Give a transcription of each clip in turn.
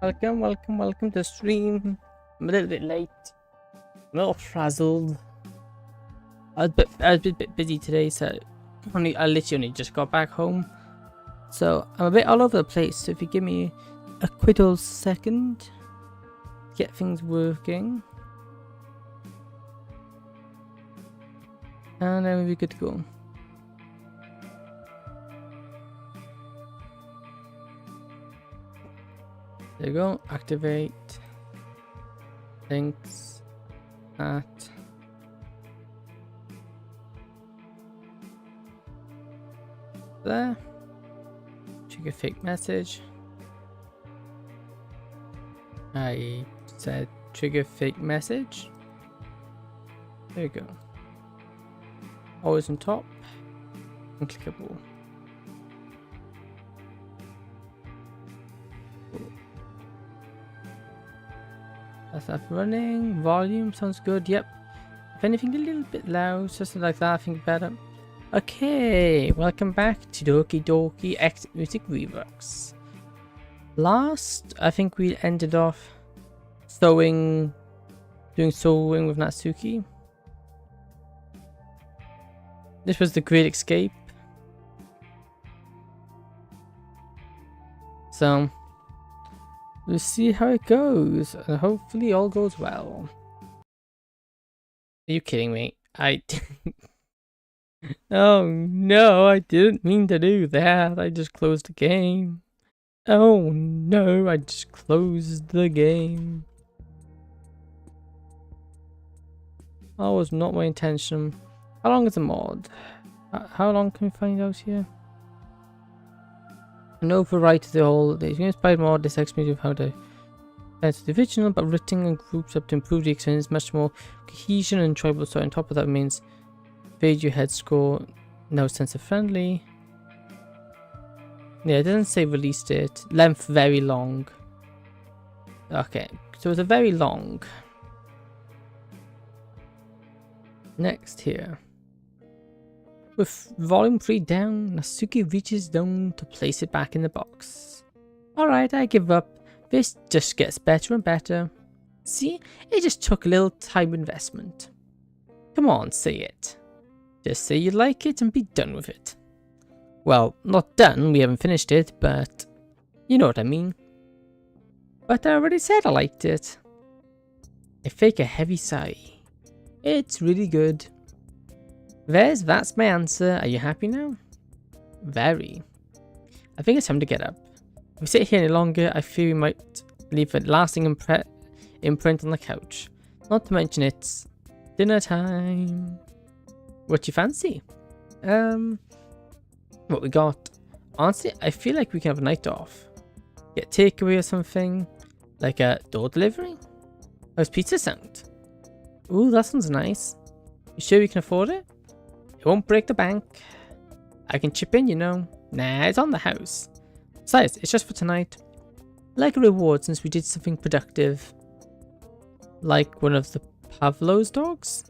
Welcome to the stream. I'm a little bit late. I'm a little frazzled. I was a bit busy today, so I literally only just got back home. So I'm a bit all over the place. So if you give me a quick little second, get things working, and then we'll be good to go. There you go. Activate. Links. At. There. Trigger fake message. I said trigger fake message. There you go. Always on top. Unclickable. That's up running. Volume sounds good. Yep. If anything, a little bit loud, just like that, I think better. Okay, welcome back to Doki X Music REDUX. Last, I think we ended off doing sewing with NATSUKI. This was the Great Escape. So we'll see how it goes, and hopefully all goes well. Are you kidding me? Oh no, I didn't mean to do that. I just closed the game. Oh no, I just closed the game. That was not my intention. How long is the mod? How long can we find out here? An overwrite the whole. The inspired mod. This explains you how to to the original, but written in groups up to improve the experience, much more cohesion and enjoyable. So on top of that means fade your head score, no sensor friendly. Yeah, it doesn't say release date. Length very long. Okay, so it's a very long. Next here. With volume 3 down, NATSUKI reaches down to place it back in the box. Alright, I give up. This just gets better and better. See, it just took a little time investment. Come on, say it. Just say you like it and be done with it. Well, not done, we haven't finished it, but you know what I mean. But I already said I liked it. I fake a heavy sigh. It's really good. That's my answer. Are you happy now? Very. I think it's time to get up. If we sit here any longer, I fear we might leave a lasting imprint on the couch. Not to mention it's dinner time. What you fancy? What we got? Honestly, I feel like we can have a night off. Get takeaway or something. Like a door delivery? How's pizza sound? Ooh, that sounds nice. You sure we can afford it? It won't break the bank. I can chip in, you know. Nah, it's on the house. Besides, it's just for tonight. Like a reward since we did something productive. Like one of the Pavlov's dogs?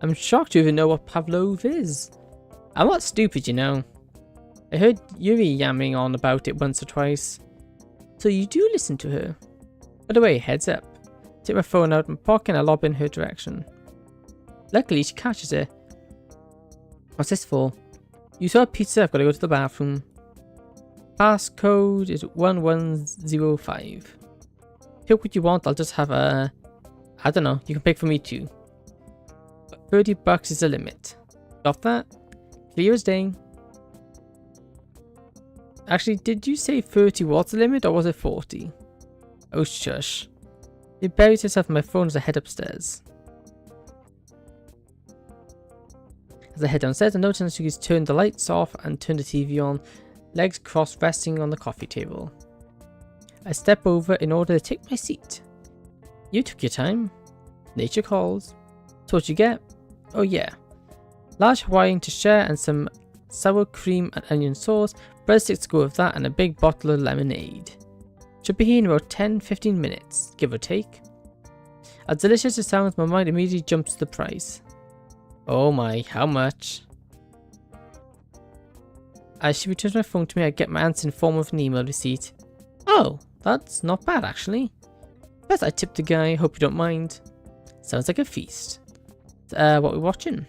I'm shocked you even know what Pavlov is. I'm not stupid, you know. I heard Yuri yammering on about it once or twice. So you do listen to her. By the way, heads up. Take my phone out of my pocket and I lob in her direction. Luckily, she catches it. What's this for? You saw a pizza, I've got to go to the bathroom. Passcode is 1105. Pick what you want, I'll just have a... I don't know, you can pick for me too. But $30 is the limit. Got that? Clear as day. Actually, did you say 30 was the limit or was it 40? Oh shush. It buried itself in my phone as I head upstairs. As I head downstairs, I notice NATSUKI's turned the lights off and turned the TV on, legs crossed resting on the coffee table. I step over in order to take my seat. You took your time. Nature calls. So what you get? Oh yeah. Large Hawaiian to share and some sour cream and onion sauce, breadsticks to go with that, and a big bottle of lemonade. Should be here in about 10-15 minutes, give or take. As delicious as it sounds, my mind immediately jumps to the price. Oh my, how much? As she returns my phone to me, I get my answer in form of an email receipt. Oh, That's not bad, actually. Plus, I tipped the guy, hope you don't mind. Sounds like a feast. What we watching?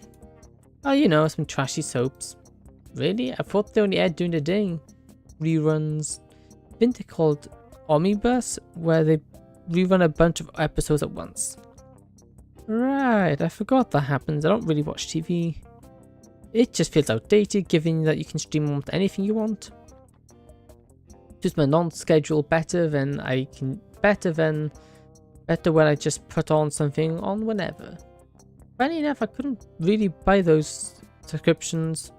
Oh, you know, some trashy soaps. Really? I thought they only aired during the day. Reruns. I think they're called Omnibus, where they rerun a bunch of episodes at once. Right, I forgot that happens. I don't really watch TV. It just feels outdated, given that you can stream almost anything you want. Just my non-schedule better when I just put on something on whenever. Funny enough, I couldn't really buy those subscriptions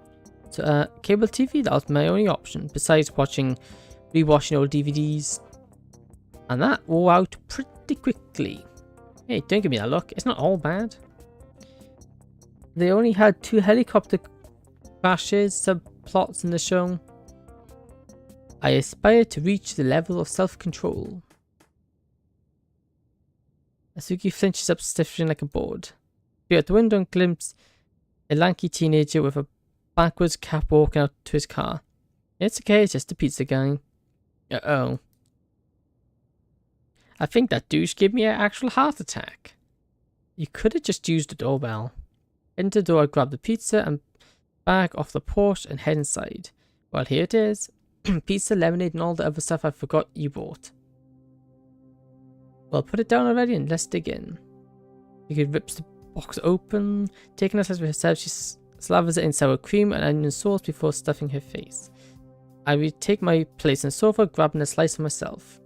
to cable TV. That was my only option, besides rewatching old DVDs. And that wore out pretty quickly. Hey, don't give me that look, it's not all bad. They only had 2 helicopter crashes subplots in the show. I aspire to reach the level of self-control. Natsuki flinches up, stiffening like a board. Peer out the window and glimpse a lanky teenager with a backwards cap walking out to his car. It's okay, it's just a pizza guy. Uh-oh. I think that douche gave me an actual heart attack. You could have just used the doorbell. Enter the door, grab the pizza and bag off the porch and head inside. Well, here it is. Pizza, lemonade and all the other stuff I forgot you bought. Well, put it down already and let's dig in. She rips the box open. Taking a slice for herself, she slathers it in sour cream and onion sauce before stuffing her face. I retake my place on the sofa, grabbing a slice for myself.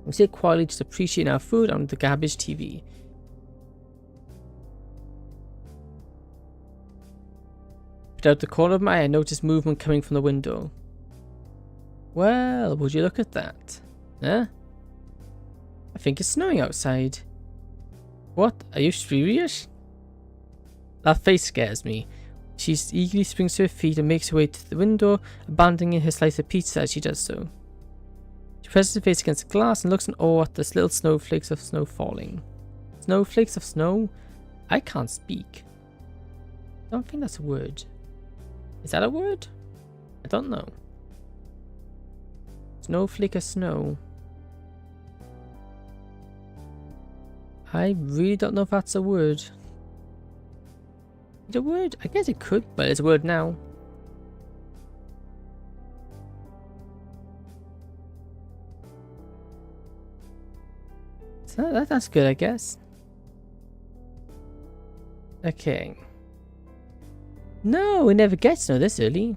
We sit quietly, just appreciating our food on the garbage TV. Out the corner of my eye, I noticed movement coming from the window. Well, would you look at that? Huh? I think it's snowing outside. What? Are you serious? That face scares me. She eagerly springs to her feet and makes her way to the window, abandoning her slice of pizza as she does so. She presses her face against the glass and looks in awe at the little snowflakes of snow falling. Snowflakes of snow? I can't speak. I don't think that's a word. Is that a word? I don't know. Snowflake of snow. I really don't know if that's a word. Is it a word? I guess it could, but it's a word now. So that's good, I guess. Okay. No, we never get snow this early.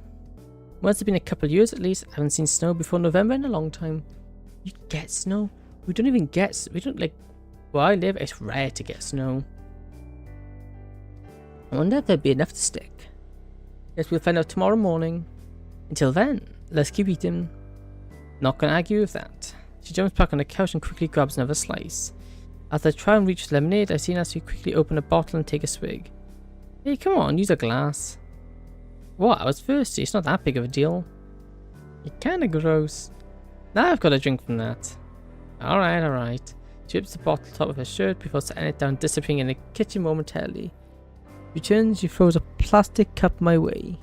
Once it's been a couple of years at least. I haven't seen snow before November in a long time. You get snow? We don't even get. We don't like. Where I live, it's rare to get snow. I wonder if there'd be enough to stick. Guess we'll find out tomorrow morning. Until then, let's keep eating. Not gonna argue with that. She jumps back on the couch and quickly grabs another slice. As I try and reach the lemonade, I see Natsuki quickly open a bottle and take a swig. Hey, come on, use a glass. What? I was thirsty. It's not that big of a deal. You're kinda gross. Now I've got a drink from that. Alright. She rips the bottle top of her shirt before setting it down, disappearing in the kitchen momentarily. Returns, she throws a plastic cup my way.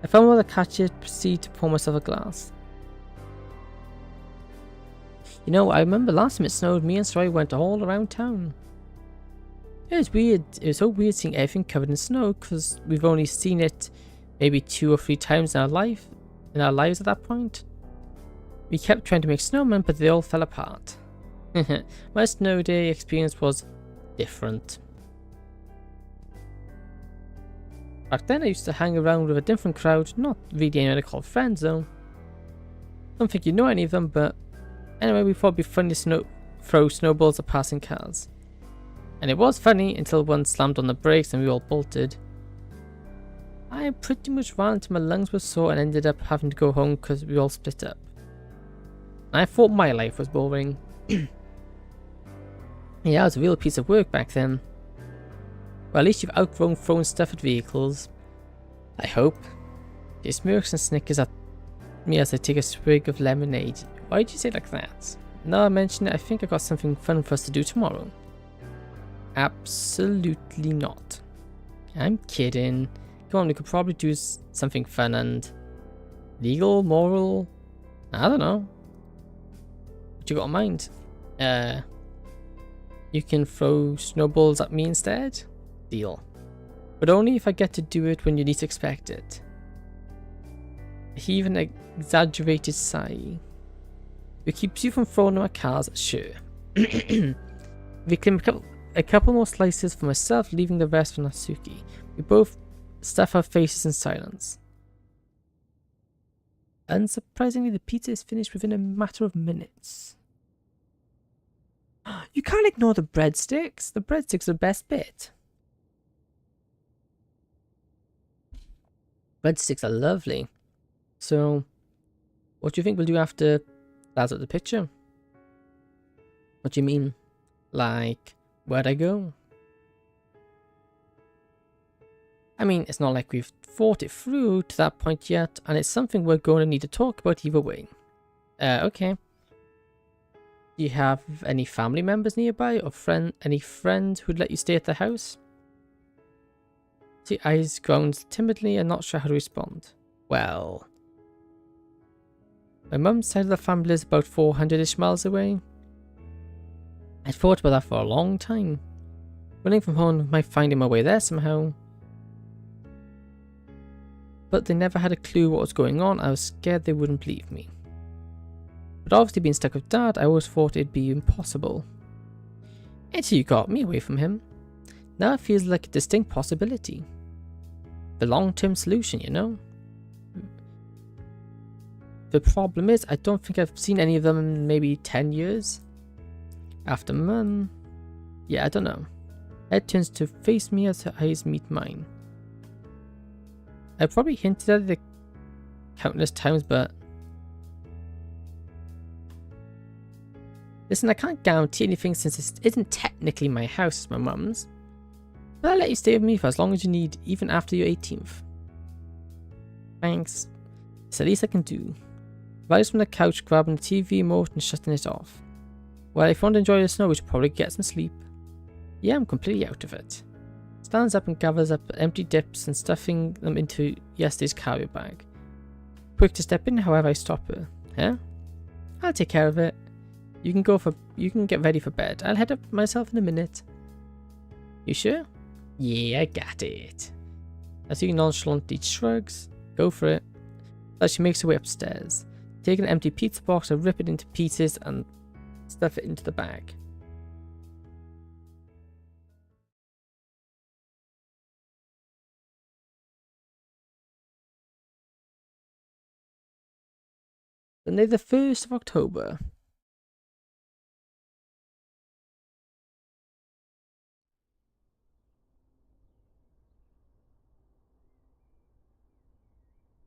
I found one to catch it, proceed to pour myself a glass. You know, I remember last time it snowed, me and Story went all around town. It was weird. It was so weird seeing everything covered in snow because we've only seen it maybe 2 or 3 times in our lives at that point. We kept trying to make snowmen, but they all fell apart. My snow day experience was different. Back then I used to hang around with a different crowd, not really anyone I call friends though. Don't think you know any of them, but anyway, we thought it'd be funny to throw snowballs at passing cars. And it was funny until one slammed on the brakes and we all bolted. I pretty much ran until my lungs were sore and ended up having to go home because we all split up. I thought my life was boring. Yeah, it was a real piece of work back then. Well, at least you've outgrown throwing stuff at vehicles. I hope. She smirks and snickers at me as I take a swig of lemonade. Why did you say it like that? Now I mention it, I think I got something fun for us to do tomorrow. Absolutely not. I'm kidding. Come on, we could probably do something fun and legal, moral. I don't know. you got in mind? You can throw snowballs at me instead? Deal. But only if I get to do it when you least expect it. He even exaggerated sigh. It keeps you from throwing at cars, sure. We claim a couple more slices for myself, leaving the rest for Natsuki. We both stuff our faces in silence. Unsurprisingly, the pizza is finished within a matter of minutes. You can't ignore the breadsticks. The breadsticks are the best bit. Breadsticks are lovely. So, what do you think we'll do after that's at the picture? What do you mean? Like, where'd I go? I mean, it's not like we've thought it through to that point yet, and it's something we're going to need to talk about either way. Okay. Do you have any family members nearby, or any friends who'd let you stay at the house? See, eyes groans timidly and not sure how to respond. Well, my mum's side of the family is about 400-ish miles away. I'd thought about that for a long time. Running from home might find my way there somehow. But they never had a clue what was going on. I was scared they wouldn't believe me. But obviously being stuck with Dad, I always thought it'd be impossible. Until you got me away from him. Now it feels like a distinct possibility. The long-term solution, you know? The problem is, I don't think I've seen any of them in maybe 10 years. After Mum... Yeah, I don't know. Ed turns to face me as her eyes meet mine. I probably hinted at it countless times, but... Listen, I can't guarantee anything since this isn't technically my house, it's my mum's. But I'll let you stay with me for as long as you need, even after your 18th. Thanks. It's the least I can do. Rise from the couch, grabbing the TV remote and shutting it off. Well, if you want to enjoy the snow, we should probably get some sleep. Yeah, I'm completely out of it. Stands up and gathers up empty dips and stuffing them into yesterday's carrier bag. Quick to step in, however, I stop her. Huh? I'll take care of it. You can get ready for bed. I'll head up myself in a minute. You sure? Yeah, I got it. As he nonchalantly shrugs, go for it. As she makes her way upstairs. Take an empty pizza box and rip it into pieces and stuff it into the bag. Sunday the 1st of October.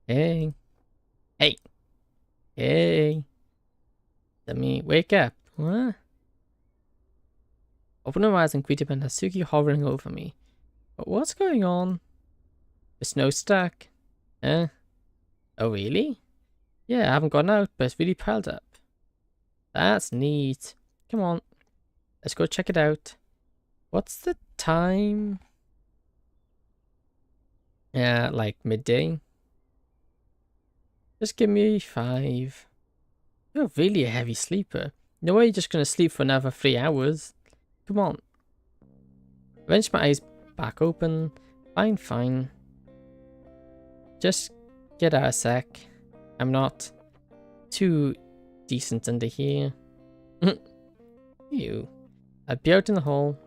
Hey. Hey. Hey. Let me wake up. What? Open my eyes and greeted by Natsuki hovering over me. But what's going on? The snow's stuck. Huh? Oh, really? Yeah, I haven't gone out, but it's really piled up. That's neat. Come on. Let's go check it out. What's the time? Yeah, like midday. Just give me 5. You're really a heavy sleeper. No way you're just gonna sleep for another 3 hours. Come on. Wrench my eyes back open. Fine. Just get out a sec. I'm not too decent under here. You. I'd be out in the hall.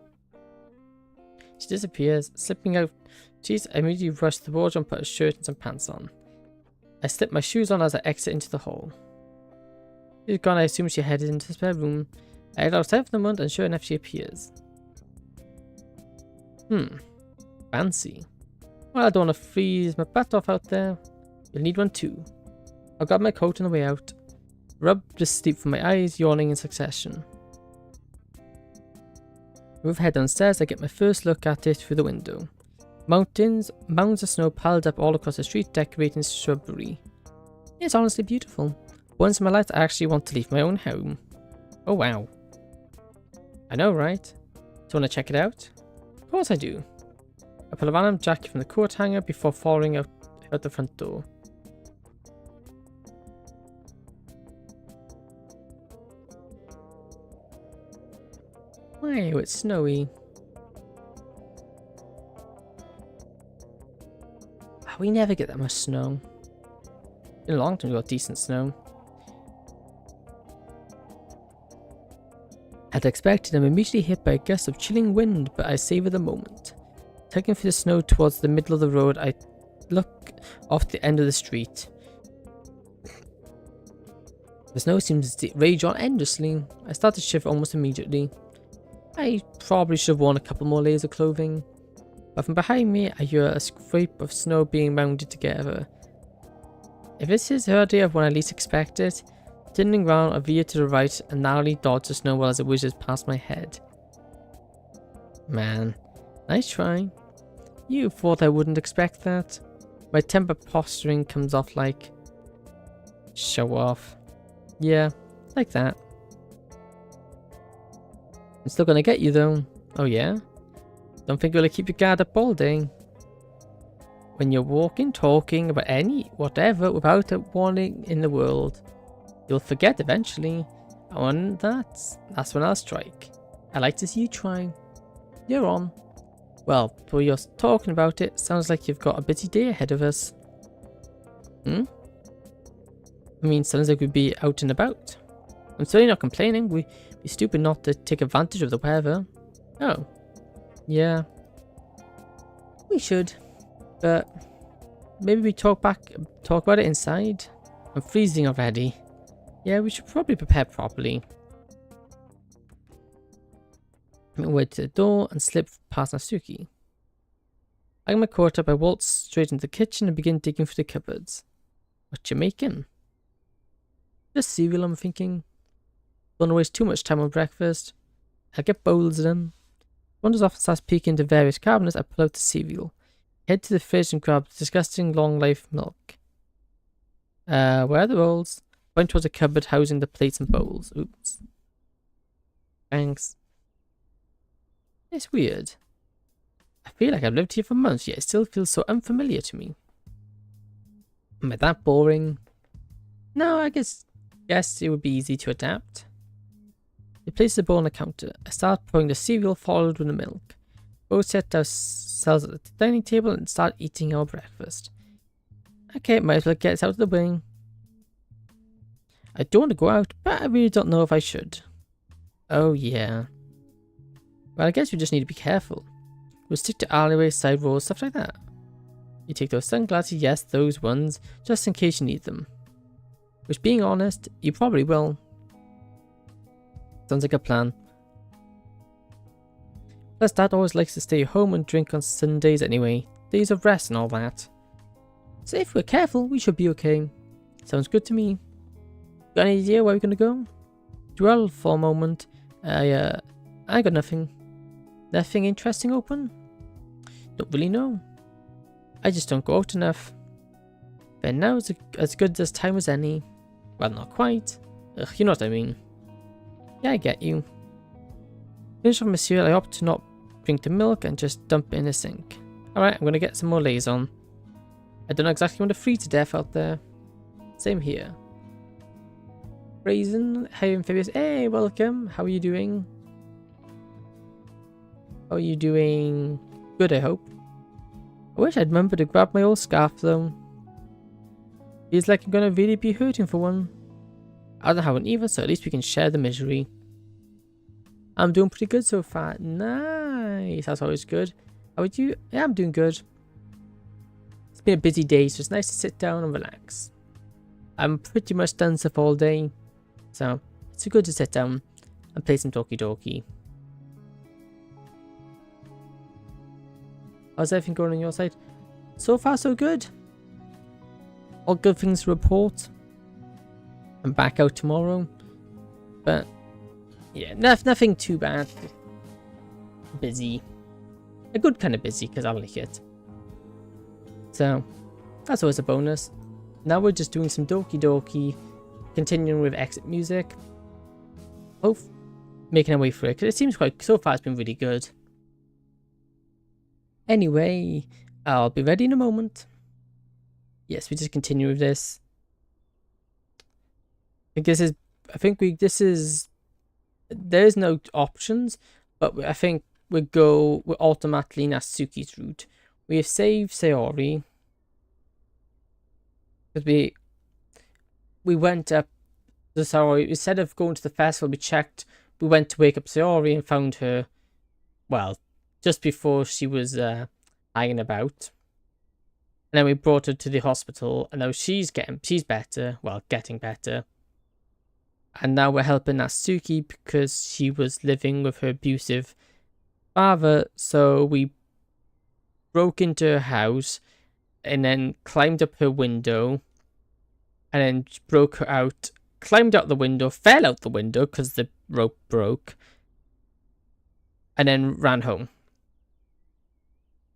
She disappears, slipping out. Jeez, I immediately rush to the wardrobe and put a shirt and some pants on. I slip my shoes on as I exit into the hall. She's gone, I assume she headed into the spare room. I head outside for the moment and sure enough she appears. Fancy. Well, I don't want to freeze my butt off out there. You'll need one too. I'll grab my coat on the way out. Rub the sleep from my eyes, yawning in succession. Move head downstairs, I get my first look at it through the window. Mounds of snow piled up all across the street, decorating shrubbery. It's honestly beautiful. Once in my life, I actually want to leave my own home. Oh wow. I know, right? Do you want to check it out? Of course I do. I pull a random jacket from the coat hanger before following out the front door. Wow, it's snowy. We never get that much snow. In a long time we got decent snow. As expected, I'm immediately hit by a gust of chilling wind, but I savor the moment. Tugging through the snow towards the middle of the road, I look off the end of the street. The snow seems to rage on endlessly. I start to shiver almost immediately. I probably should have worn a couple more layers of clothing. But from behind me, I hear a scrape of snow being mounded together. If this is her idea of when I least expect it, turning round, I veer to the right and narrowly dodge the snow while as it whizzes past my head. Man, nice try. You thought I wouldn't expect that? My temper posturing comes off like... Show off. Yeah, like that. I'm still gonna get you though. Oh yeah? Don't think you're gonna keep your guard up all day. When you're walking, talking about whatever without a warning in the world, you'll forget eventually. And that's when I'll strike. I like to see you try. You're on. Well, while you're talking about it, sounds like you've got a busy day ahead of us. I mean, sounds like we'd be out and about. I'm certainly not complaining. We'd be stupid not to take advantage of the weather. Oh. Yeah. We should. But maybe we talk about it inside. I'm freezing already. Yeah, we should probably prepare properly. I went to the door and slipped past Natsuki. I got my coat up, I waltzed straight into the kitchen and began digging through the cupboards. What you making? Just cereal, I'm thinking. Don't waste too much time on breakfast. I'll get bowls done. Wanders off and starts peeking into various cabinets. I pull out the cereal. Head to the fridge and grab the disgusting long life milk. Where are the bowls? Point towards a cupboard housing the plates and bowls. Oops. Thanks. It's weird. I feel like I've lived here for months, yet it still feels so unfamiliar to me. Am I that boring? No, I guess it would be easy to adapt. You place the bowl on the counter. I start pouring the cereal followed with the milk. Both set ourselves at the dining table and start eating our breakfast. Okay, might as well get us out of the way. I don't want to go out, but I really don't know if I should. Oh yeah. Well, I guess we just need to be careful. We'll stick to alleyways, side roads, stuff like that. You take those sunglasses, yes, those ones, just in case you need them. Which, being honest, you probably will. Sounds like a plan. Plus, Dad always likes to stay home and drink on Sundays anyway. Days of rest and all that. So if we're careful, we should be okay. Sounds good to me. Got any idea where we're gonna go? Dwell for a moment. I got nothing. Nothing interesting open? Don't really know. I just don't go out enough. But now it's as good as time as any. Well, not quite. Ugh, you know what I mean. Yeah, I get you. Finished off my cereal, I opt to not drink the milk and just dump it in the sink. Alright, I'm gonna get some more layers on. I don't know exactly want to freeze to death out there. Same here. Raisin, hey Amphibious, hey, welcome. How are you doing? How are you doing? Good, I hope. I wish I'd remembered to grab my old scarf though. Feels like I'm gonna really be hurting for one. I don't have one either, so at least we can share the misery. I'm doing pretty good so far. Nice, that's always good. How about you? Yeah, I'm doing good. It's been a busy day, so it's nice to sit down and relax. I'm pretty much done stuff all day, so it's good to sit down and play some Doki. How's everything going on your side? So far, so good. All good things to report. I'm back out tomorrow, but yeah, nothing too bad. Busy. A good kind of busy, because I like it. So, that's always a bonus. Now we're just doing some Doki, continuing with exit music. Both making our way through it, because it seems quite, so far it's been really good. Anyway, I'll be ready in a moment. Yes, we just continue with this. I think there's no options, But I think we're automatically Natsuki's route. We have saved Sayori. Because we went up the Sayori. Instead of going to the festival, we went to wake up Sayori and found her, well, just before she was hanging about. And then we brought her to the hospital, and now she's better, well, getting better. And now we're helping Natsuki because she was living with her abusive father, so we broke into her house and then climbed up her window and then broke her out, climbed out the window, fell out the window because the rope broke, and then ran home.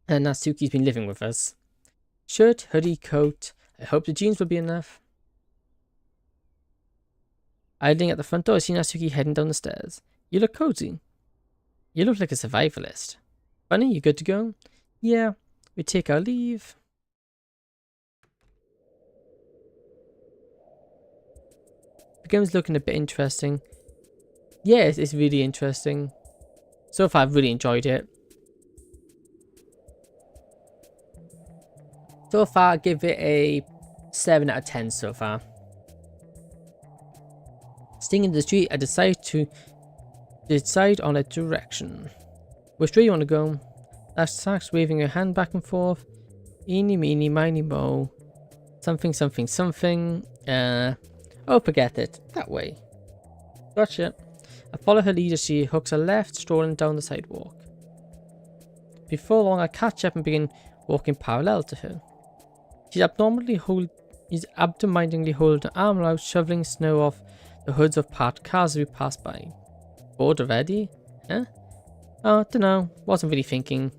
And Natsuki's been living with us. Shirt, hoodie, coat. I hope the jeans will be enough. Idling at the front door, I see Natsuki heading down the stairs. You look cozy. You look like a survivalist. Bunny, you good to go? Yeah, we take our leave. The game's looking a bit interesting. Yeah, it's really interesting. So far, I've really enjoyed it. So far, I give it a 7 out of 10 so far. Staying in the street, I decide on a direction. Which way you want to go? Sax waving her hand back and forth. Eeny, meeny, miny, mo. Something, something, something. Oh, forget it. That way. Gotcha. I follow her lead as she hooks a left, strolling down the sidewalk. Before long, I catch up and begin walking parallel to her. She's abdominally holding her arm out, shoveling snow off the hoods of parked cars as we pass by. Bored already? Huh? Oh, dunno. Wasn't really thinking.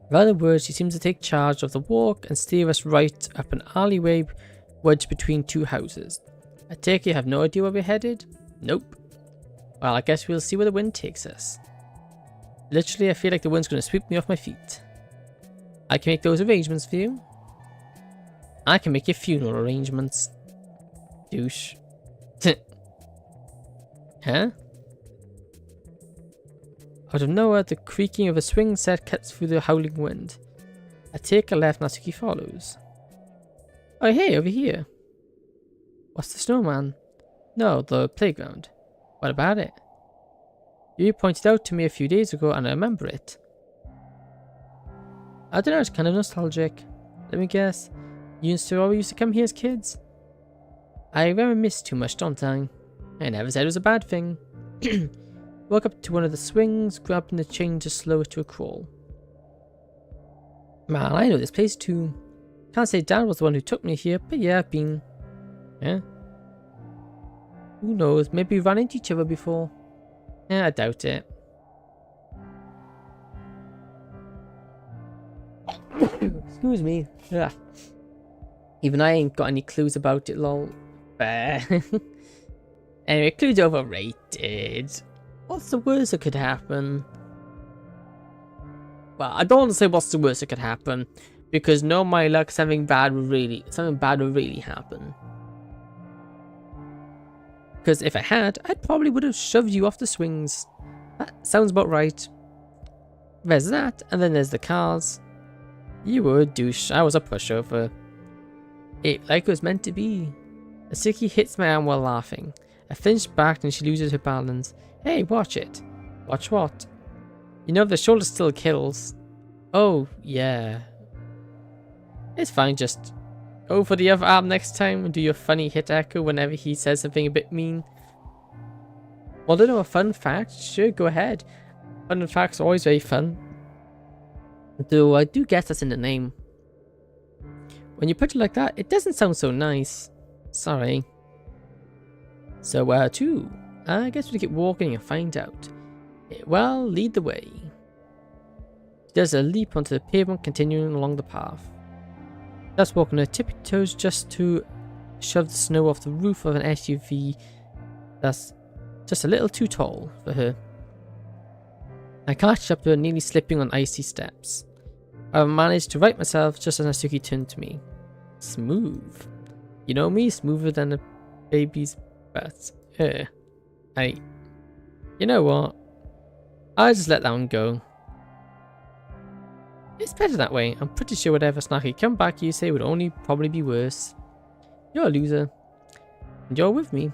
In other words, she seems to take charge of the walk and steer us right up an alleyway wedged between two houses. I take it you have no idea where we're headed? Nope. Well, I guess we'll see where the wind takes us. Literally, I feel like the wind's going to sweep me off my feet. I can make those arrangements for you. I can make your funeral arrangements. Douche. Huh? Out of nowhere, the creaking of a swing set cuts through the howling wind. I take a left, Natsuki follows. Oh hey, over here. What's the snowman? No, the playground. What about it? You pointed out to me a few days ago and I remember it. I don't know, it's kind of nostalgic. Let me guess. You and Sayori used to come here as kids? I reminisce too much, don't I? I never said it was a bad thing. Walk up to one of the swings, grabbing the chain to slow it to a crawl. Man, I know this place too. Can't say Dad was the one who took me here, but yeah, I've been. Yeah. Who knows, maybe we ran into each other before. Yeah, I doubt it. Excuse me. Yeah. Even I ain't got any clues about it, lol. Anyway, clues overrated. What's the worst that could happen? Well, I don't want to say what's the worst that could happen, because no my luck, something bad will really happen. Because if I had, I probably would have shoved you off the swings. That sounds about right. There's that, and then there's the cars. You were a douche. I was a pushover. It like it was meant to be. Natsuki hits my arm while laughing. I flinch back and she loses her balance. Hey, watch it. Watch what? You know the shoulder still kills. Oh, yeah. It's fine, just go for the other arm next time and do your funny hit echo whenever he says something a bit mean. Want to know a fun fact? Sure, go ahead. Fun facts are always very fun. Though I do guess that's in the name. When you put it like that, it doesn't sound so nice. Sorry. So where to? I guess we'll keep walking and find out. Well, lead the way. She does a leap onto the pavement, continuing along the path. That's walking her tippy toes just to shove the snow off the roof of an SUV that's just a little too tall for her. I catch up to her, nearly slipping on icy steps. I managed to right myself just as Natsuki turned to me. Smooth. You know me, smoother than a baby's butt. You know what? I'll just let that one go. It's better that way. I'm pretty sure whatever snacky comeback you say would only probably be worse. You're a loser. And you're with me.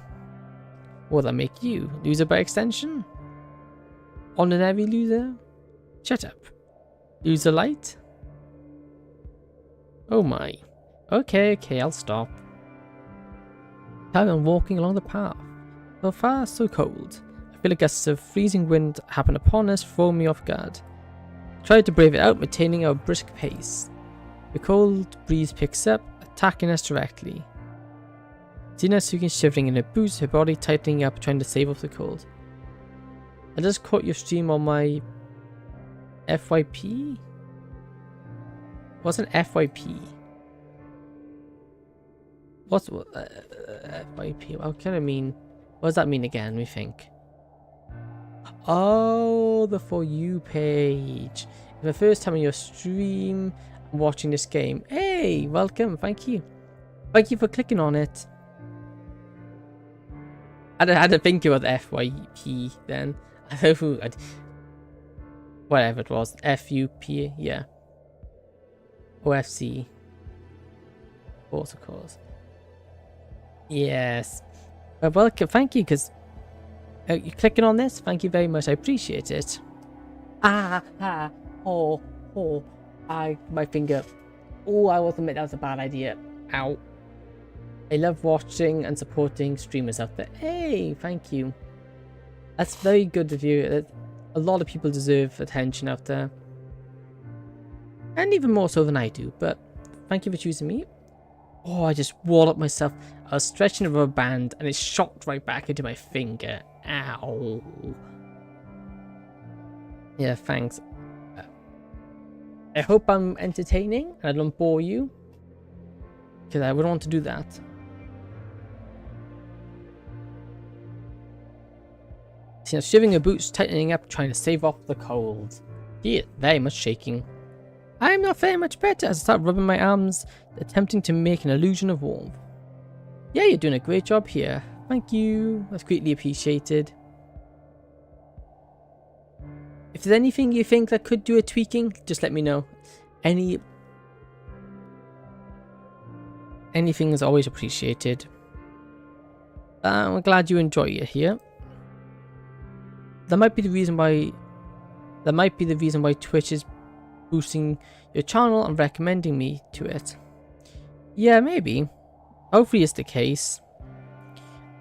What will that make you? Loser by extension? Ordinary loser? Shut up. Loser light? Oh my. Okay, I'll stop. Carry on walking along the path. So far, so cold. I feel like gusts of freezing wind happen upon us, throwing me off guard. Try to brave it out, maintaining our brisk pace. The cold breeze picks up, attacking us directly. See NATSUKI shivering in her boots, her body tightening up, trying to save off the cold. I just caught your stream on my FYP? What's an FYP? What's FYP? What can I mean? What does that mean again? Let me think. Oh, the For You page. If the first time on your stream I'm watching this game. Hey, welcome. Thank you. Thank you for clicking on it. I had to think about the FYP then. Whatever it was. FUP, yeah. OFC. Protocols. Yes. Welcome. Thank you, because you're clicking on this. Thank you very much. I appreciate it. My finger. Oh, I will admit that was a bad idea. Ow. I love watching and supporting streamers out there. Hey, thank you. That's very good of you. A lot of people deserve attention out there. And even more so than I do. But thank you for choosing me. Oh, I just walloped myself. I was stretching a rubber band and it shot right back into my finger. Ow. Yeah, thanks. I hope I'm entertaining and I don't bore you. Because I wouldn't want to do that. See, I'm shivering her boots, tightening up, trying to save off the cold. Yeah, very much shaking. I'm not very much better as I start rubbing my arms, attempting to make an illusion of warmth. Yeah, you're doing a great job here. Thank you. That's greatly appreciated. If there's anything you think that could do a tweaking, just let me know. Anything is always appreciated. I'm glad you enjoy it here. That might be the reason why Twitch is boosting your channel and recommending me to it. Yeah, maybe. Hopefully it's the case.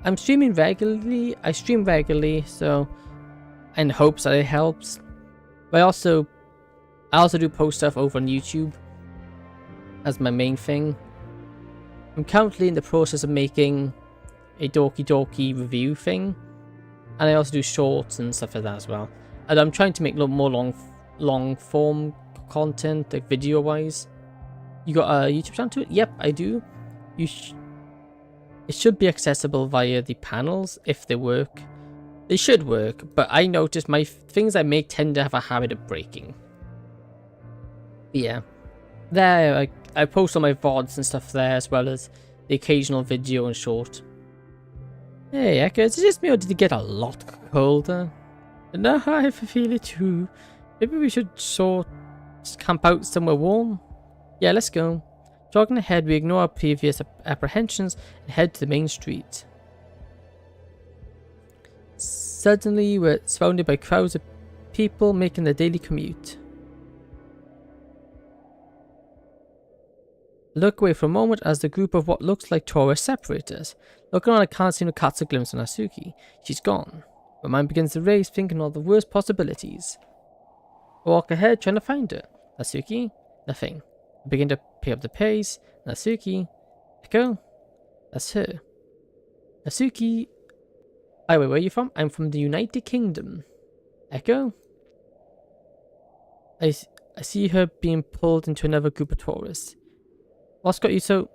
I stream regularly, so in hopes that it helps. But I also do post stuff over on YouTube as my main thing. I'm currently in the process of making a Doki review thing. And I also do shorts and stuff like that as well. And I'm trying to make a little more long form content, like video wise. You got a YouTube channel to it? Yep, I do. It should be accessible via the panels if they work. They should work, but I noticed my things I make tend to have a habit of breaking. But yeah, there I post all my VODs and stuff there, as well as the occasional video and short. Hey, Echo, is it just me or did it get a lot colder? No, I feel it too. Maybe we should just camp out somewhere warm? Yeah, let's go. Jogging ahead, we ignore our previous apprehensions and head to the main street. Suddenly, we're surrounded by crowds of people making their daily commute. Look away for a moment as the group of what looks like tourists separate us. Looking on, I can't seem to catch a glimpse of NATSUKI. She's gone. My mind begins to race, thinking of the worst possibilities. I walk ahead, trying to find her. NATSUKI? Nothing. I begin to pick up the pace. NATSUKI? Echo? That's her. NATSUKI? Wait, where are you from? I'm from the United Kingdom. Echo? I see her being pulled into another group of tourists. What's got you so...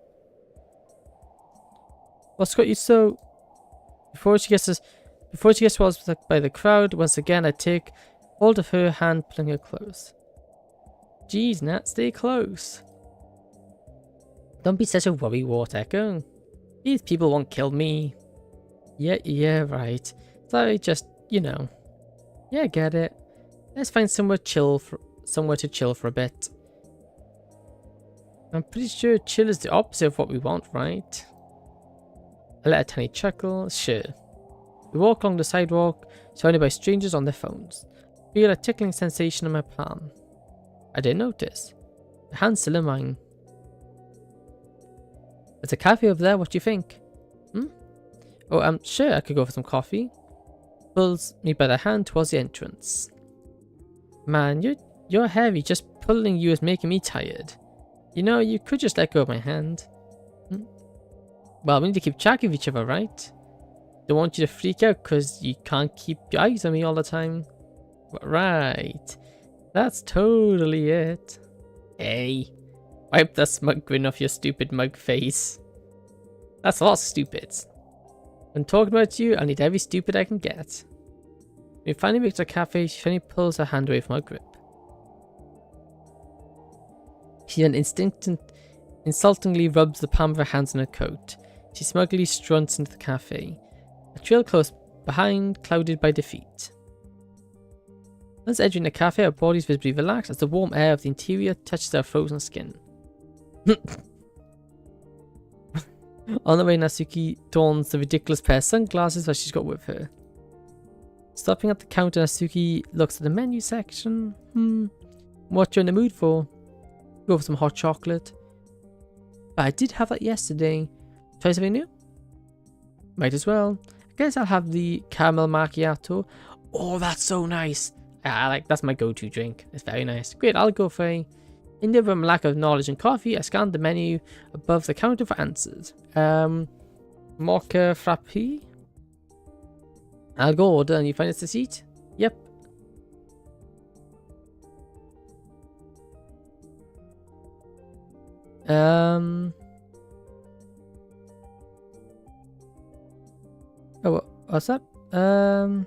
Before she gets swallowed by the crowd, once again I take hold of her hand, pulling her close. Jeez, Nat, stay close. Don't be such a worrywart, Echo. These people won't kill me. Yeah, right. So just, you know, Yeah, get it. Let's find somewhere to chill for a bit. I'm pretty sure chill is the opposite of what we want, right? I let a tiny chuckle. Sure. We walk along the sidewalk, surrounded by strangers on their phones. Feel a tickling sensation in my palm. I didn't notice. My hand's still in mine. There's a cafe over there, what do you think? Oh, I'm sure I could go for some coffee. Pulls me by the hand towards the entrance. Man, you're heavy, just pulling you is making me tired. You know, you could just let go of my hand. Well, we need to keep track of each other, right? Don't want you to freak out because you can't keep your eyes on me all the time. Right. That's totally it. Hey, wipe that smug grin off your stupid mug face. That's a lot stupid. When talking about you, I need every stupid I can get. When we finally make it to a cafe, she finally pulls her hand away from my grip. She then insultingly rubs the palm of her hands on her coat. She smugly strunts into the cafe. A trail close behind, clouded by defeat. Once entering the cafe, our bodies visibly relax as the warm air of the interior touches our frozen skin. On the way, Natsuki dons the ridiculous pair of sunglasses that she's got with her. Stopping at the counter, Natsuki looks at the menu section. What you're in the mood for? Go for some hot chocolate. But I did have that yesterday. Try something new? Might as well. I guess I'll have the caramel macchiato. Oh, that's so nice. That's my go-to drink. It's very nice. Great, I'll go for a... In the lack of knowledge in coffee, I scanned the menu above the counter for answers. Mocha frappe? I'll go order and you find us a seat? Yep. Oh, what's that? Oh,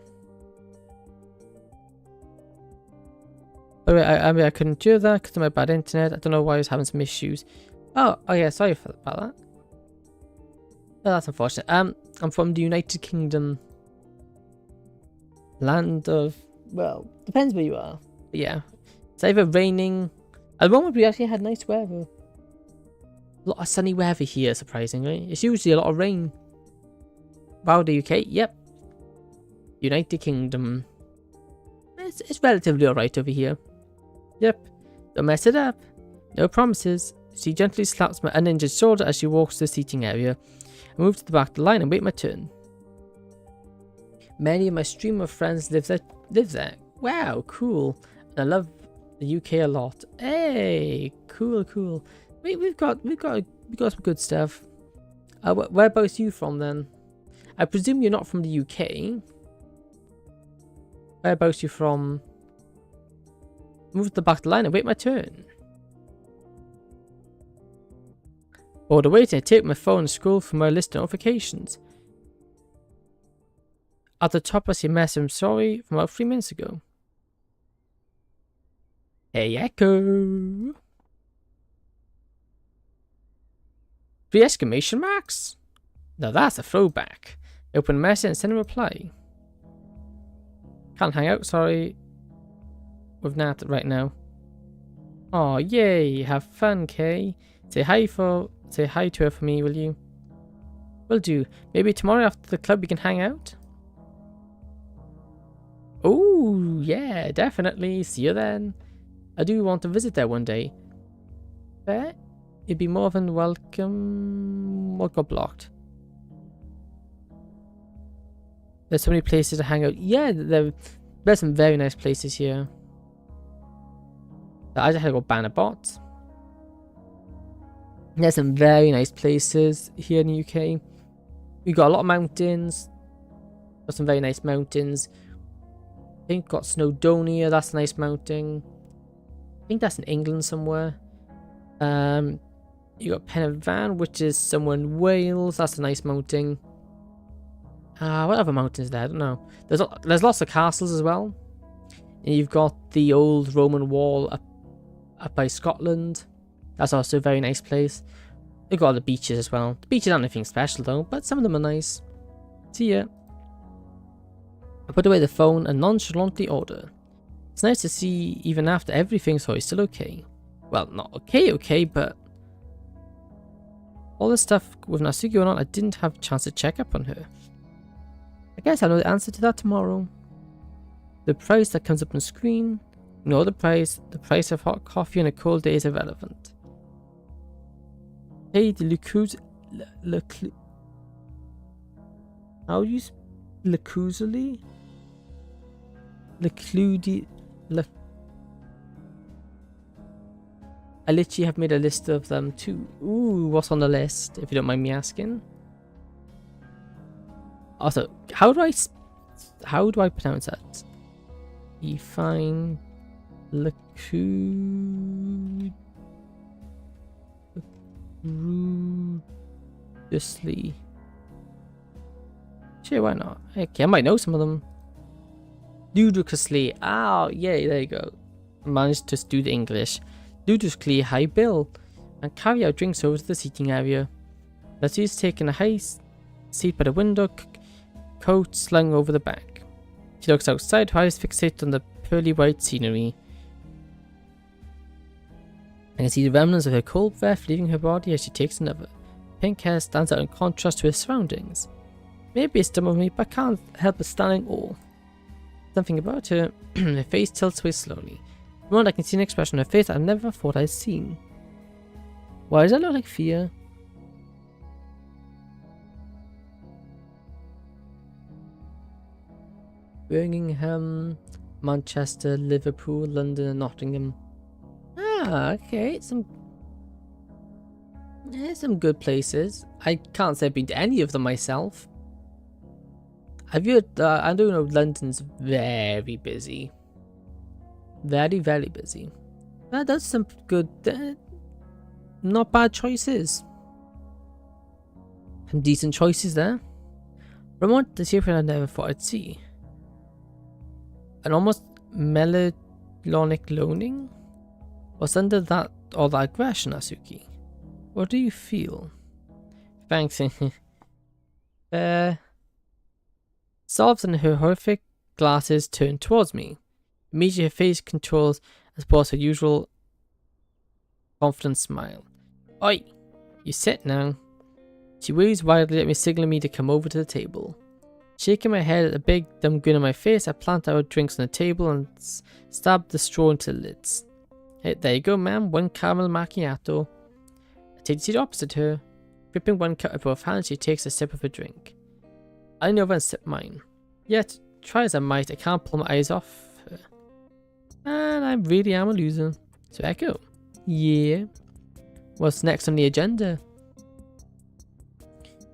wait, I mean, I couldn't do that because of my bad internet. I don't know why I was having some issues. Oh yeah, sorry about that. Oh, that's unfortunate. I'm from the United Kingdom. Land of... Well, depends where you are. But yeah. It's either raining... At the moment, we actually had nice weather. A lot of sunny weather here, surprisingly. It's usually a lot of rain. Wow, the UK? Yep. United Kingdom. It's relatively alright over here. Yep. Don't mess it up. No promises. She gently slaps my uninjured shoulder as she walks to the seating area. I move to the back of the line and wait my turn. Many of my streamer friends live there. Wow, cool. And I love the UK a lot. Hey, cool. We've got some good stuff. Whereabouts are you from then? I presume you're not from the UK. Whereabouts are you from? Move to the back of the line and wait my turn. While waiting, I take my phone and scroll through my list of notifications. At the top, I see a message from sorry from about 3 minutes ago. Hey, Echo! 3 exclamation marks? Now that's a throwback. Open message and send a reply. Can't hang out, sorry. With Nat right now. Oh, yay! Have fun, Kay. Say hi to her for me, will you? Will do. Maybe tomorrow after the club we can hang out? Oh, yeah, definitely. See you then. I do want to visit there one day. But you'd be more than welcome. What got blocked? There's so many places to hang out. Yeah, there's some very nice places here. I just had to go ban a bot. There's some very nice places here in the UK. We got a lot of mountains. Got some very nice mountains. I think got Snowdonia, that's a nice mountain. I think that's in England somewhere. You got Pen y Fan, which is somewhere in Wales, that's a nice mountain. What other mountains there? I don't know. There's lots of castles as well. And you've got the old Roman wall up by Scotland. That's also a very nice place. They've got all the beaches as well. The beaches aren't anything special though, but some of them are nice. See ya. I put away the phone and nonchalantly order. It's nice to see even after everything, so he's still okay. Well, not okay, but all this stuff with Natsuki going on, I didn't have a chance to check up on her. I guess I'll know the answer to that tomorrow. The price that comes up on the screen, ignore the price of hot coffee on a cold day is irrelevant. Hey, the how do you Leclusely? I literally have made a list of them too. Ooh, what's on the list, if you don't mind me asking? Also, how do I pronounce that? Define ludicrously. Sure, why not? Okay, I might know some of them. Ludicrously. Oh, yeah, there you go. Managed to do the English. Ludicrously high bill. And carry our drinks over to the seating area. Letty's taking a high seat by the window, coat slung over the back. She looks outside, her eyes fixated on the pearly white scenery. I can see the remnants of her cold breath leaving her body as she takes another. Pink hair stands out in contrast to her surroundings. Maybe it's dumb of me, but I can't help but stand in awe. Something about her, her face tilts away slowly. The moment I can see an expression on her face I never thought I'd seen. Why does that look like fear? Birmingham, Manchester, Liverpool, London, and Nottingham. Ah, okay, some good places. I can't say I've been to any of them myself. I do know London's very busy. Very, very busy. That's some good, not bad choices. Some decent choices there. Vermont is here I never thought I'd see. An almost melancholic loaning? What's under that, all that aggression, Natsuki? What do you feel? Thanks. Solves and her horrific glasses turn towards me. Immediately her face controls as opposed to her usual confident smile. Oi! You sit now. She waves wildly at me, signaling me to come over to the table. Shaking my head at the big dumb grin on my face, I plant our drinks on the table and stab the straw into the lids. Hey, there you go, ma'am. One caramel macchiato. I take the seat opposite her. Gripping one cup with both hands, she takes a sip of her drink. I lean over and sip mine. Yet, try as I might, I can't pull my eyes off her. And I really am a loser. So Echo. Yeah. What's next on the agenda?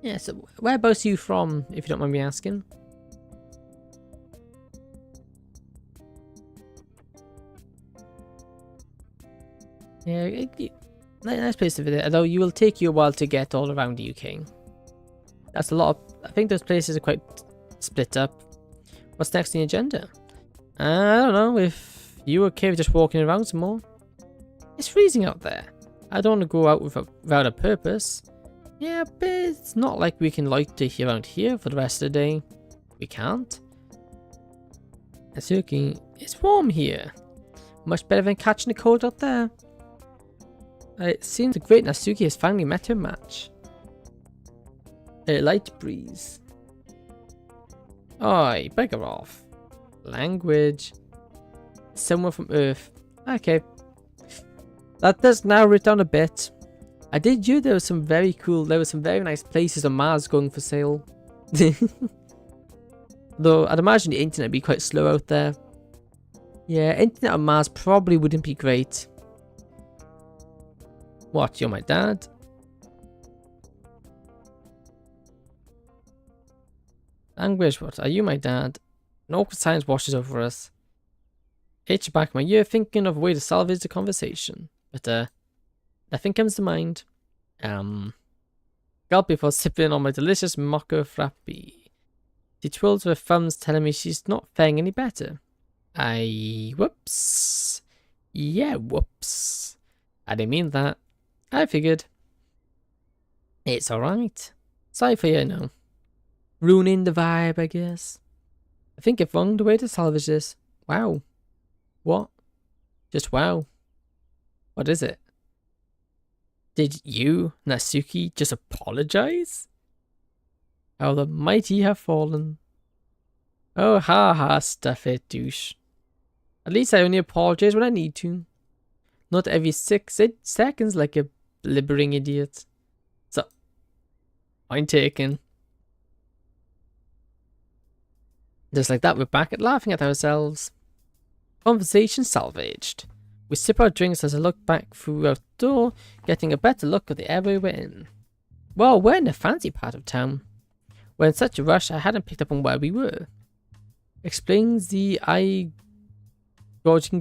Yeah, so whereabouts are you from, if you don't mind me asking? Yeah, nice place to visit, although you will take you a while to get all around the UK. That's a lot of, I think those places are quite split up. What's next on the agenda? I don't know, if you're okay with just walking around some more. It's freezing out there. I don't want to go out without a purpose. Yeah, but it's not like we can loiter around here for the rest of the day. We can't. Natsuki, it's warm here. Much better than catching the cold out there. It seems the great Natsuki has finally met her match. A light breeze. Oi, bugger off. Language. Someone from Earth. Okay. That does narrow it down a bit. I did hear there were some very nice places on Mars going for sale. Though I'd imagine the internet would be quite slow out there. Yeah, internet on Mars probably wouldn't be great. What, you're my dad? Language, what? Are you my dad? An awkward silence washes over us. Itch the back of my ear, thinking of a way to salvage the conversation. But, nothing comes to mind. Gulp before sipping on my delicious mocha frappe. She twirls her thumbs, telling me she's not faring any better. Whoops. Yeah, whoops. I didn't mean that. I figured. It's alright. Sorry for you, no. Ruining the vibe, I guess. I think I found a way to salvage this. Wow. What? Just wow. What is it? Did you, Natsuki, just apologize? How the mighty have fallen. Oh, ha ha, stuff it, douche. At least I only apologize when I need to. Not every 6 seconds like a blibbering idiot. So, point taken. Just like that, we're back at laughing at ourselves. Conversation salvaged. We sip our drinks as I look back through our door, getting a better look at the area we're in. Well, we're in a fancy part of town. We're in such a rush I hadn't picked up on where we were. Explains the eye-gouging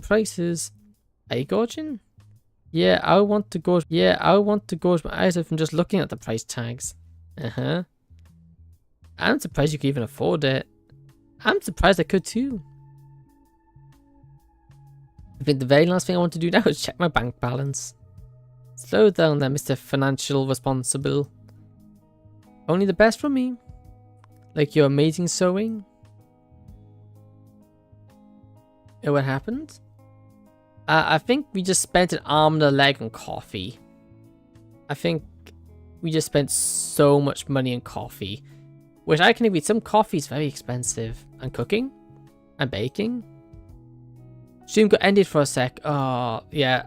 prices. Eye-gouging? Yeah, I want to gouge my eyes out from just looking at the price tags. Uh-huh. I'm surprised you could even afford it. I'm surprised I could too. I think the very last thing I want to do now is check my bank balance. Slow down there, Mr. Financial Responsible. Only the best from me. Like your amazing sewing. Oh, what happened? I think we just spent an arm and a leg on coffee. I think we just spent so much money on coffee. Which I can agree, some coffee is very expensive. And cooking. And baking. Stream got ended for a sec. Oh, yeah.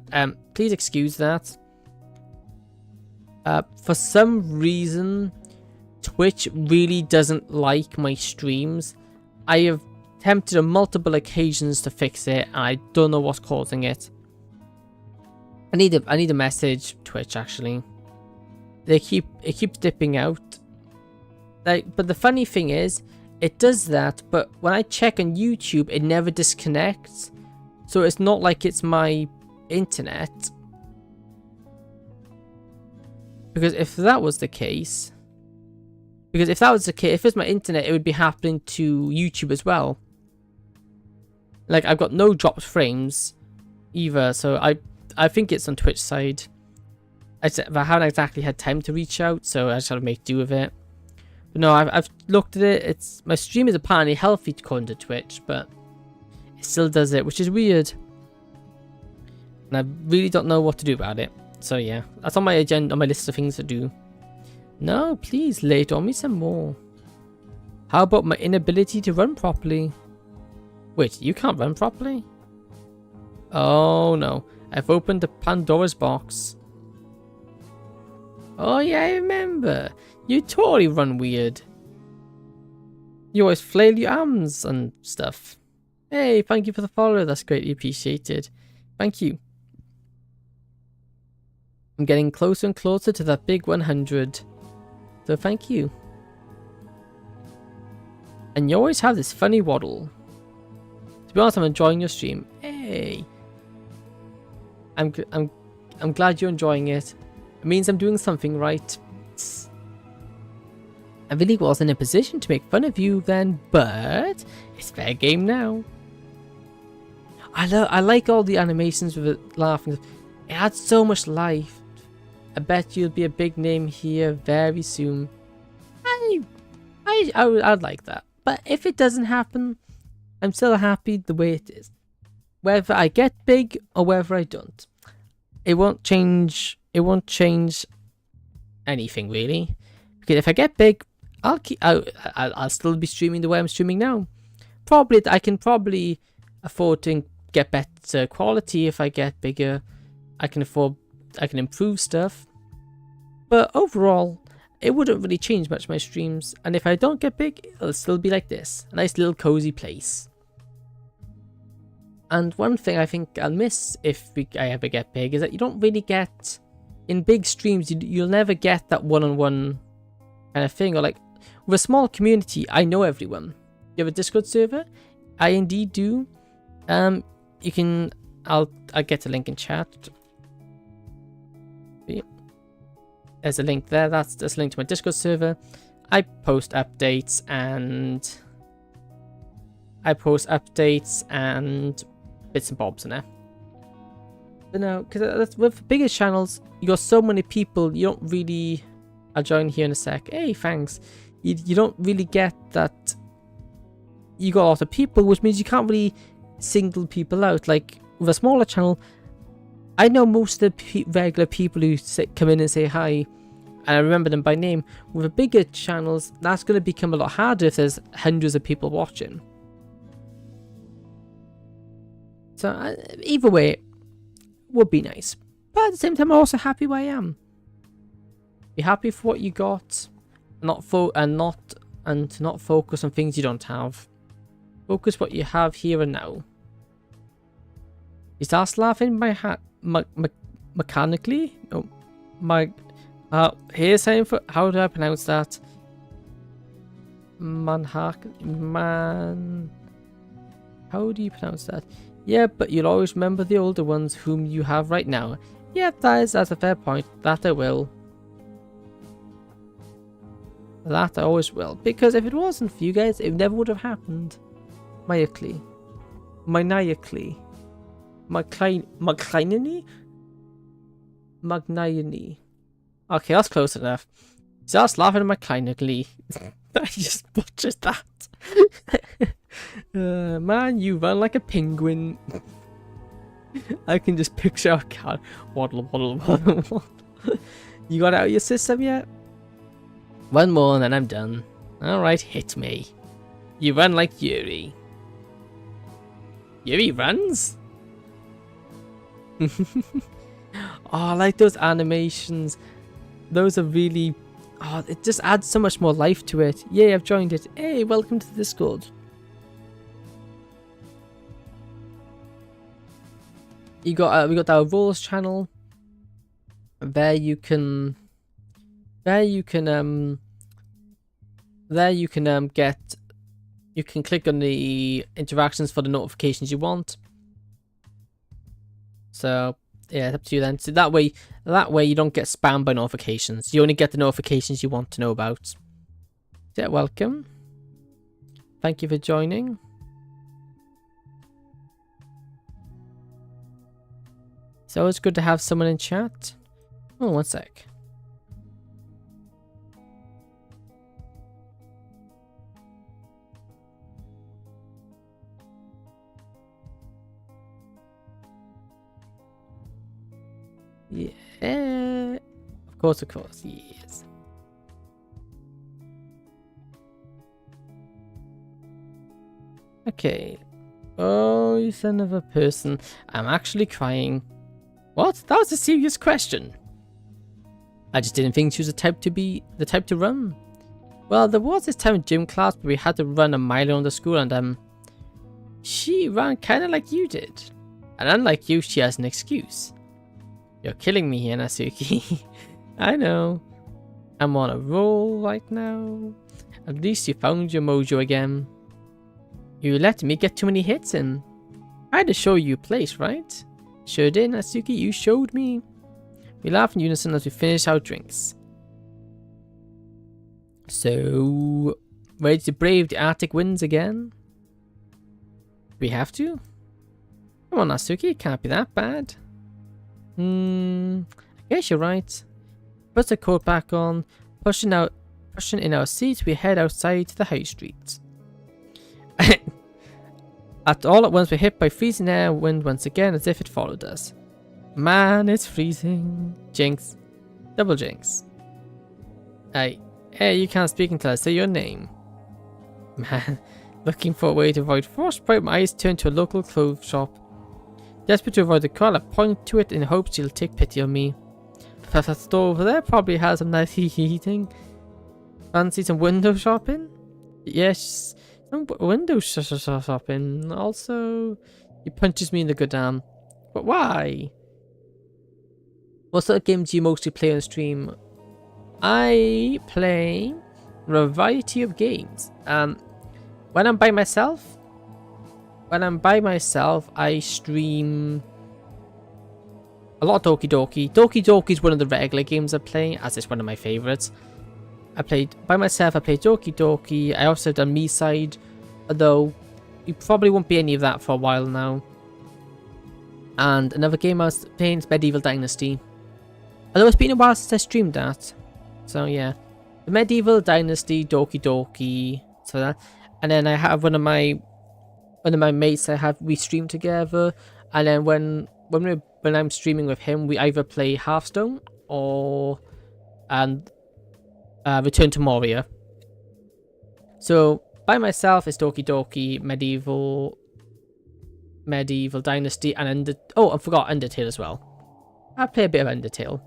Please excuse that. For some reason, Twitch really doesn't like my streams. I have attempted on multiple occasions to fix it, and I don't know what's causing it. I need a message Twitch actually. It keeps dipping out. But the funny thing is, it does that, but when I check on YouTube, it never disconnects. So it's not like it's my internet. Because if that was the case, if it's my internet, it would be happening to YouTube as well. Like, I've got no dropped frames either, so I think it's on Twitch side. I haven't exactly had time to reach out, so I just had to make do with it. But no, I've looked at it. My stream is apparently healthy according to Twitch, but it still does it, which is weird. And I really don't know what to do about it. So yeah, that's on my agenda, on my list of things to do. No, please lay it on me some more. How about my inability to run properly? Wait, you can't run properly? Oh no, I've opened the Pandora's box. Oh yeah, I remember. You totally run weird. You always flail your arms and stuff. Hey, thank you for the follow, that's greatly appreciated. Thank you. I'm getting closer and closer to that big 100. So thank you. And you always have this funny waddle. To be honest, I'm enjoying your stream. Hey. I'm glad you're enjoying it. It means I'm doing something right. I really was in a position to make fun of you then, but it's fair game now. I like all the animations with it laughing. It adds so much life. I bet you'll be a big name here very soon. I'd like that. But if it doesn't happen, I'm still happy the way it is. Whether I get big or whether I don't. It won't change anything really. Because if I get big, I'll still be streaming the way I'm streaming now. I can probably afford to get better quality if I get bigger. I can improve stuff. But overall, it wouldn't really change much my streams. And if I don't get big, it'll still be like this. A nice little cozy place. And one thing I think I'll miss if I ever get big is that you don't really get, in big streams, you'll never get that one-on-one kind of thing. Or like, with a small community, I know everyone. You have a Discord server? I indeed do. You can, I'll get a link in chat. There's a link there. That's a link to my Discord server. I post updates and bits and bobs in there. But no, because with bigger channels, you got so many people. You don't really. I'll join here in a sec. Hey, thanks. You don't really get that. you got a lot of people, which means you can't really single people out. Like with a smaller channel, I know most of the regular people who come in and say hi, and I remember them by name. With the bigger channels, that's going to become a lot harder if there's hundreds of people watching. So either way, would be nice. But at the same time, I'm also happy where I am. Be happy for what you got, not focus on things you don't have. Focus what you have here and now. Is that laughing mechanically? No, here's saying for how do I pronounce that? How do you pronounce that? Yeah, but you'll always remember the older ones whom you have right now. Yeah, that's a fair point. That I will. That I always will. Because if it wasn't for you guys, it never would have happened. Maniacally. Magnani? Okay, that's close enough. Just laughing maniacally. I just butchered that. Man, you run like a penguin. I can just picture a cat. Waddle, waddle, waddle, waddle. You got it out of your system yet? One more and then I'm done. Alright, hit me. You run like Yuri. Yuri runs? Oh, I like those animations. Those are really... Oh, it just adds so much more life to it. Yay, I've joined it. Hey, welcome to the Discord. We got our rules channel. There you can click on the interactions for the notifications you want. So yeah, it's up to you then. So that way you don't get spammed by notifications. You only get the notifications you want to know about. Yeah, welcome. Thank you for joining. It's always good to have someone in chat. Oh, one sec. Yeah. Of course, yes. Okay. Oh, you son of a person. I'm actually crying. What? That was a serious question. I just didn't think she was the type to run. Well, there was this time in gym class where we had to run a mile around the school and she ran kinda like you did. And unlike you, she has an excuse. You're killing me here, NATSUKI. I know. I'm on a roll right now. At least you found your mojo again. You let me get too many hits in. I had to show you a place, right? Sure did, NATSUKI. You showed me. We laugh in unison as we finish our drinks. So, ready to brave the Arctic winds again? We have to? Come on, NATSUKI. It can't be that bad. I guess you're right. Put the coat back on, pushing in our seats, we head outside to the high street. All at once, we're hit by freezing air wind once again, as if it followed us. Man, it's freezing. Jinx. Double jinx. Hey, you can't speak until I say your name. Man, looking for a way to avoid frostbite, my eyes turn to a local clothes shop. Desperate to avoid the call, I point to it in hopes she'll take pity on me. That store over there probably has some nice heating. Fancy some window shopping? Yes, some window shopping. Also, he punches me in the good arm. But why? What sort of games do you mostly play on stream? I play a variety of games. When I'm by myself, I stream a lot of Doki Doki. Doki Doki is one of the regular games I play, as it's one of my favourites. I played by myself, I played Doki Doki. I also done Me-Side, although you probably won't be any of that for a while now. And another game I was playing is Medieval Dynasty. Although it's been a while since I streamed that. So yeah. The Medieval Dynasty, Doki Doki. So that. and then I have one of my mates we stream together, and then when I'm streaming with him, we either play Hearthstone or Return to Moria. So by myself it's Doki, Medieval Dynasty, and I forgot Undertale as well. I play a bit of Undertale.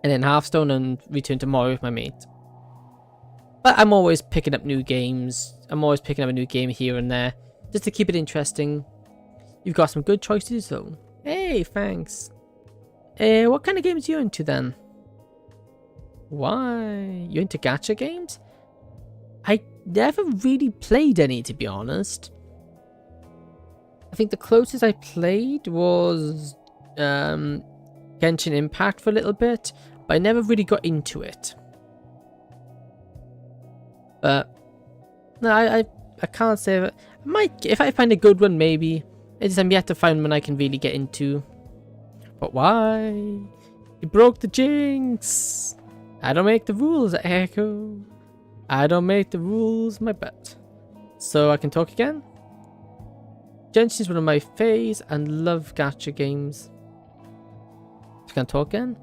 And then Hearthstone and Return to Moria with my mate. But I'm always picking up new games. I'm always picking up a new game here and there, just to keep it interesting. You've got some good choices though. Hey, thanks. What kind of games are you into then? Why? You into gacha games? I never really played any, to be honest. I think the closest I played was Genshin Impact for a little bit, but I never really got into it. But no, I can't say that. I might, if I find a good one, maybe. It's I'm yet to find one I can really get into. But why? You broke the jinx. I don't make the rules, Echo. I don't make the rules, my butt. So I can talk again. Genshin is one of my faves and love gacha games. I can talk again.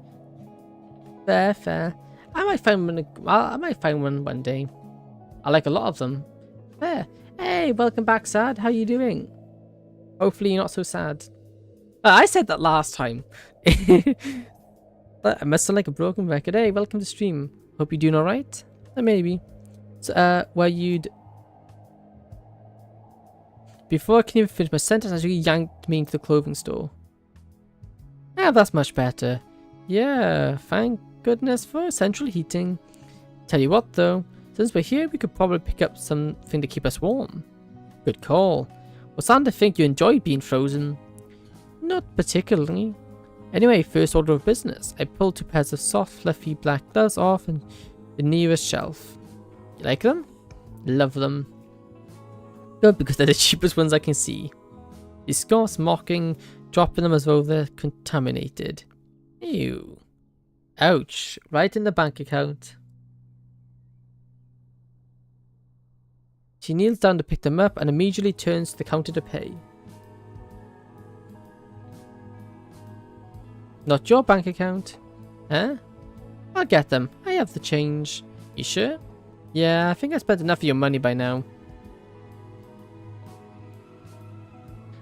Fair. I might find one one day. I like a lot of them. Fair. Hey, welcome back, Sad. How you doing? Hopefully you're not so sad. I said that last time. But I must sound like a broken record. Hey, welcome to stream. Hope you're doing alright. Maybe. So, before I can even finish my sentence, I actually yanked me into the clothing store. Ah, that's much better. Yeah, thank goodness for central heating. Tell you what though, since we're here, we could probably pick up something to keep us warm. Good call. Well, starting to think you enjoyed being frozen. Not particularly. Anyway, first order of business. I pulled 2 pairs of soft, fluffy black gloves off and the nearest shelf. You like them? Love them. Good, because they're the cheapest ones I can see. He scoffs, mocking, dropping them as though they're contaminated. Ew. Ouch. Right in the bank account. She kneels down to pick them up and immediately turns to the counter to pay. Not your bank account. Huh? I'll get them. I have the change. You sure? Yeah, I think I spent enough of your money by now.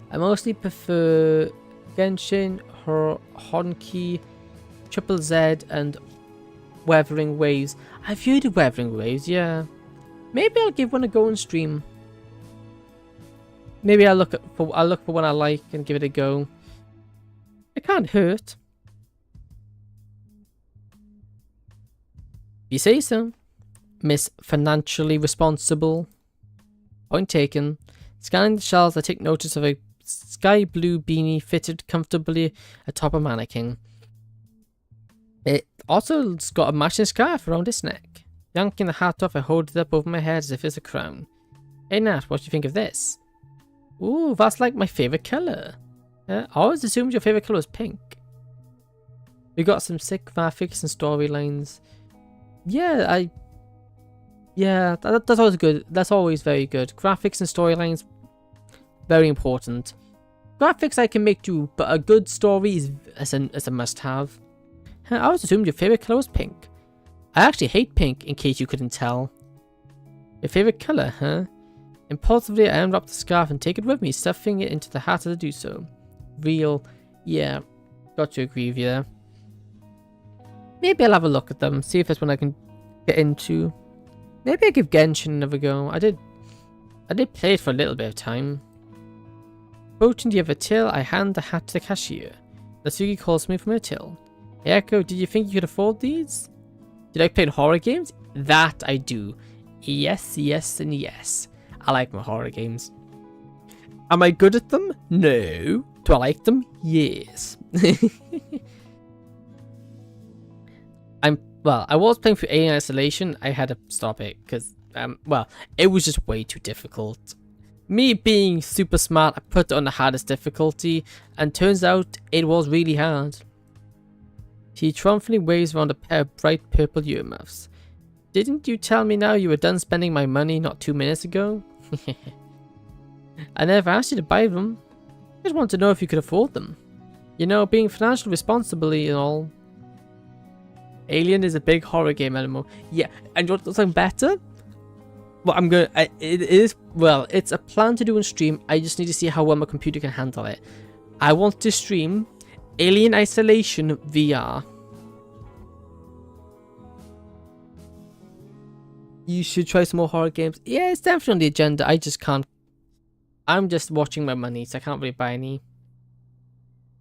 I mostly prefer Genshin, Honki, Triple Z, and Weathering Waves. I've heard of Weathering Waves, yeah. Maybe I'll give one a go on stream. Maybe I'll look for one I like and give it a go. It can't hurt. You say so, Miss Financially Responsible. Point taken. Scanning the shelves, I take notice of a sky blue beanie fitted comfortably atop a mannequin. It also's got a matching scarf around its neck. Yanking the hat off, I hold it up over my head as if it's a crown. Hey Nat, what do you think of this? Ooh, that's like my favourite colour. I always assumed your favourite colour was pink. We got some sick graphics and storylines. Yeah, that's always good. That's always very good. Graphics and storylines, very important. Graphics I can make do, but a good story is a must-have. I always assumed your favourite colour was pink. I actually hate pink, in case you couldn't tell. Your favourite colour, huh? Impulsively, I unwrap the scarf and take it with me, stuffing it into the hat as I do so. Real, yeah, got to agree with you there. Maybe I'll have a look at them, see if there's one I can get into. Maybe I'll give Genshin another go. I did play it for a little bit of time. Approaching the other till, I hand the hat to the cashier. NATSUKI calls me from her till. Hey Echo, did you think you could afford these? Do you like playing horror games? That I do. Yes, and yes. I like my horror games. Am I good at them? No. Do I like them? Yes. I was playing through Alien Isolation. I had to stop it because, it was just way too difficult. Me being super smart, I put it on the hardest difficulty, and turns out it was really hard. She triumphantly waves around a pair of bright purple earmuffs. Didn't you tell me now you were done spending my money not 2 minutes ago? I never asked you to buy them. I just want to know if you could afford them. You know, being financially responsible and all. Alien is a big horror game MMO. Yeah, and you want something better? Well, it's a plan to do on stream. I just need to see how well my computer can handle it. I want to stream Alien Isolation VR. You should try some more horror games. Yeah, it's definitely on the agenda. I just can't. I'm just watching my money, so I can't really buy any.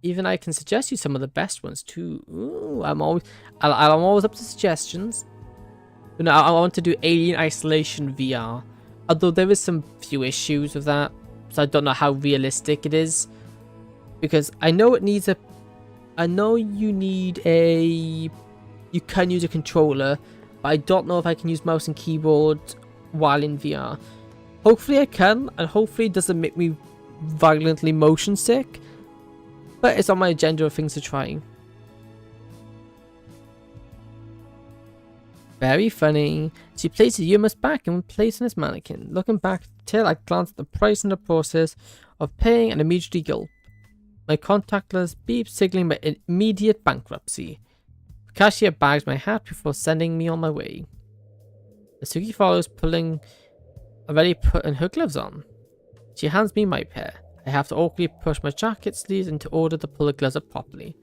Even I can suggest you some of the best ones too. Ooh, I'm always up to suggestions. But no, I want to do Alien Isolation VR. Although there is some few issues with that, so I don't know how realistic it is. Because I know it needs a. I know you need a. You can use a controller, but I don't know if I can use mouse and keyboard while in VR. Hopefully I can, and hopefully it doesn't make me violently motion sick. But it's on my agenda of things to try. Very funny. She places Yuma's back and places on his mannequin. Looking back, till I glance at the price and the process of paying and immediately gulp. My contactless beep signaling my immediate bankruptcy. The cashier bags my hat before sending me on my way. Natsuki follows, already putting her gloves on. She hands me my pair. I have to awkwardly push my jacket sleeves into order to pull the gloves up properly.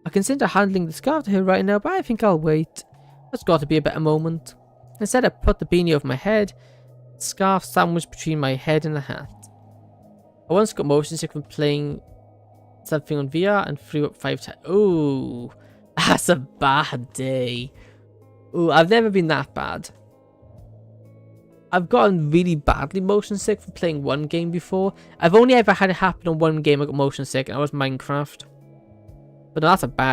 I consider handling the scarf to her right now, but I think I'll wait. There's got to be a better moment. Instead, I put the beanie over my head, scarf sandwiched between my head and the hat. I once got motion sick from playing something on VR and threw up 5 times. Ooh, that's a bad day. Ooh, I've never been that bad. I've gotten really badly motion sick from playing one game before. I've only ever had it happen on one game I got motion sick, and that was Minecraft. But that's a bad